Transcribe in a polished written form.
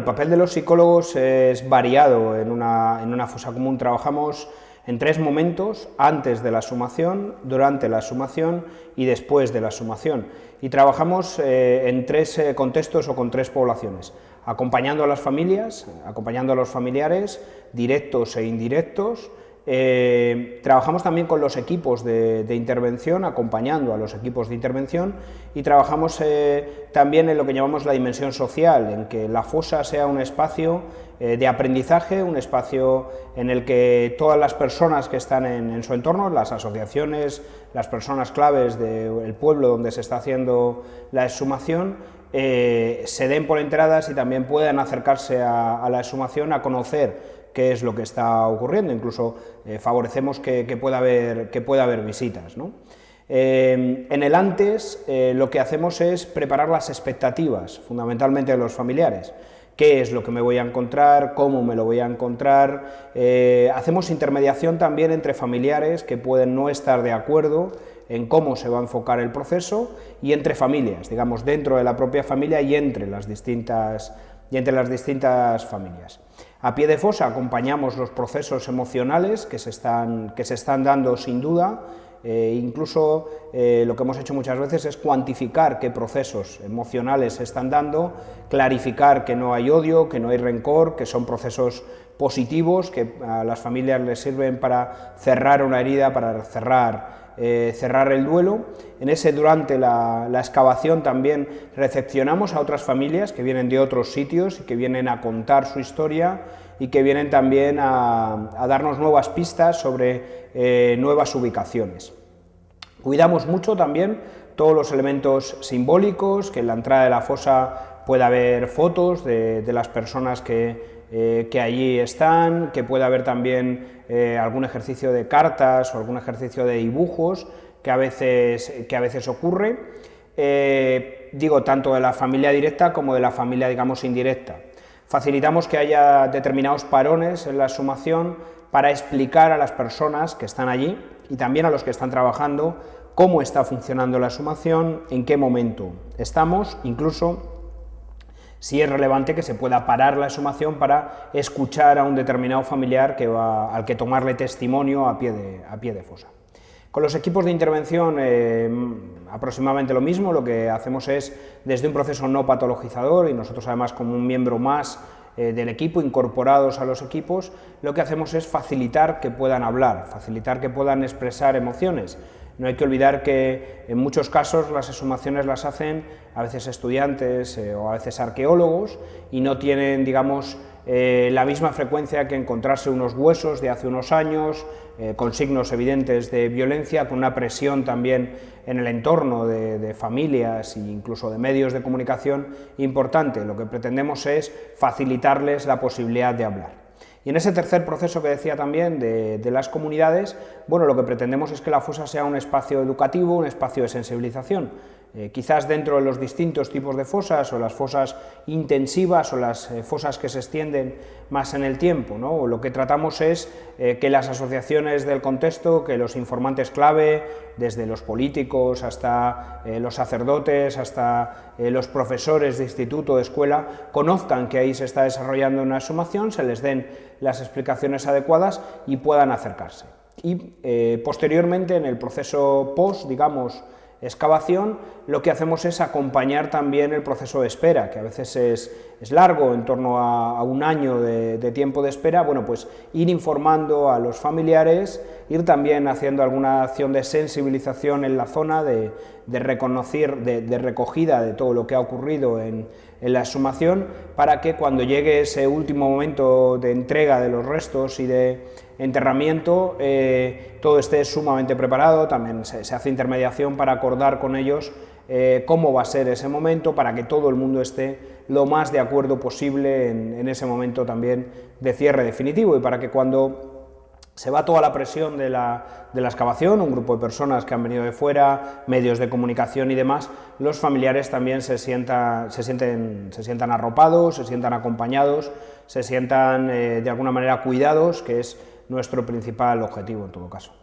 El papel de los psicólogos es variado. En una fosa común trabajamos en 3 momentos: antes de la exhumación, durante la exhumación y después de la exhumación. Y trabajamos en 3 contextos o con 3 poblaciones: acompañando a las familias, acompañando a los familiares, directos e indirectos. Trabajamos también con los equipos de intervención, acompañando a los equipos de intervención, y trabajamos también en lo que llamamos la dimensión social, en que la fosa sea un espacio de aprendizaje, un espacio en el que todas las personas que están en su entorno, las asociaciones, las personas claves del pueblo donde se está haciendo la exhumación, se den por enteradas y también puedan acercarse a la exhumación, a conocer qué es lo que está ocurriendo. Incluso favorecemos que pueda haber visitas, ¿no? En el antes lo que hacemos es preparar las expectativas, fundamentalmente de los familiares. ¿Qué es lo que me voy a encontrar? ¿Cómo me lo voy a encontrar? Hacemos intermediación también entre familiares que pueden no estar de acuerdo en cómo se va a enfocar el proceso, y entre familias, digamos, dentro de la propia familia y entre las distintas familias. A pie de fosa acompañamos los procesos emocionales que se están dando sin duda. Incluso lo que hemos hecho muchas veces es cuantificar qué procesos emocionales se están dando, clarificar que no hay odio, que no hay rencor, que son procesos positivos, que a las familias les sirven para cerrar una herida, para cerrar el duelo. Durante la excavación también recepcionamos a otras familias que vienen de otros sitios y que vienen a contar su historia, y que vienen también a darnos nuevas pistas sobre nuevas ubicaciones. Cuidamos mucho también todos los elementos simbólicos, que en la entrada de la fosa pueda haber fotos de las personas que allí están, que pueda haber también algún ejercicio de cartas o algún ejercicio de dibujos que a veces ocurre, digo, tanto de la familia directa como de la familia, digamos, indirecta. Facilitamos que haya determinados parones en la exhumación para explicar a las personas que están allí y también a los que están trabajando cómo está funcionando la exhumación, en qué momento estamos, incluso si es relevante que se pueda parar la exhumación para escuchar a un determinado familiar al que tomarle testimonio a pie de fosa. Con los equipos de intervención aproximadamente lo mismo. Lo que hacemos es, desde un proceso no patologizador, y nosotros además como un miembro más del equipo, incorporados a los equipos, lo que hacemos es facilitar que puedan hablar, facilitar que puedan expresar emociones. No hay que olvidar que en muchos casos las exhumaciones las hacen a veces estudiantes o a veces arqueólogos, y no tienen, digamos, la misma frecuencia que encontrarse unos huesos de hace unos años, con signos evidentes de violencia, con una presión también en el entorno de familias e incluso de medios de comunicación importante. Lo que pretendemos es facilitarles la posibilidad de hablar. Y en ese tercer proceso que decía también de las comunidades, bueno, lo que pretendemos es que la fosa sea un espacio educativo, un espacio de sensibilización. Quizás dentro de los distintos tipos de fosas, o las fosas intensivas o las fosas que se extienden más en el tiempo, ¿no? Lo que tratamos es que las asociaciones del contexto, que los informantes clave, desde los políticos hasta los sacerdotes, hasta los profesores de instituto, de escuela, conozcan que ahí se está desarrollando una exhumación, se les den las explicaciones adecuadas y puedan acercarse. Y posteriormente, en el proceso post, digamos, excavación, lo que hacemos es acompañar también el proceso de espera, que a veces es largo, en torno a un año de tiempo de espera. Bueno, pues ir informando a los familiares, ir también haciendo alguna acción de sensibilización en la zona, de recogida de todo lo que ha ocurrido en la exhumación, para que cuando llegue ese último momento de entrega de los restos y de enterramiento, todo esté sumamente preparado. También se hace intermediación para acordar con ellos cómo va a ser ese momento, para que todo el mundo esté lo más de acuerdo posible en ese momento también de cierre definitivo, y para que cuando se va toda la presión de la excavación, un grupo de personas que han venido de fuera, medios de comunicación y demás, los familiares también se sientan arropados, se sientan acompañados, se sientan de alguna manera cuidados, que es nuestro principal objetivo en todo caso.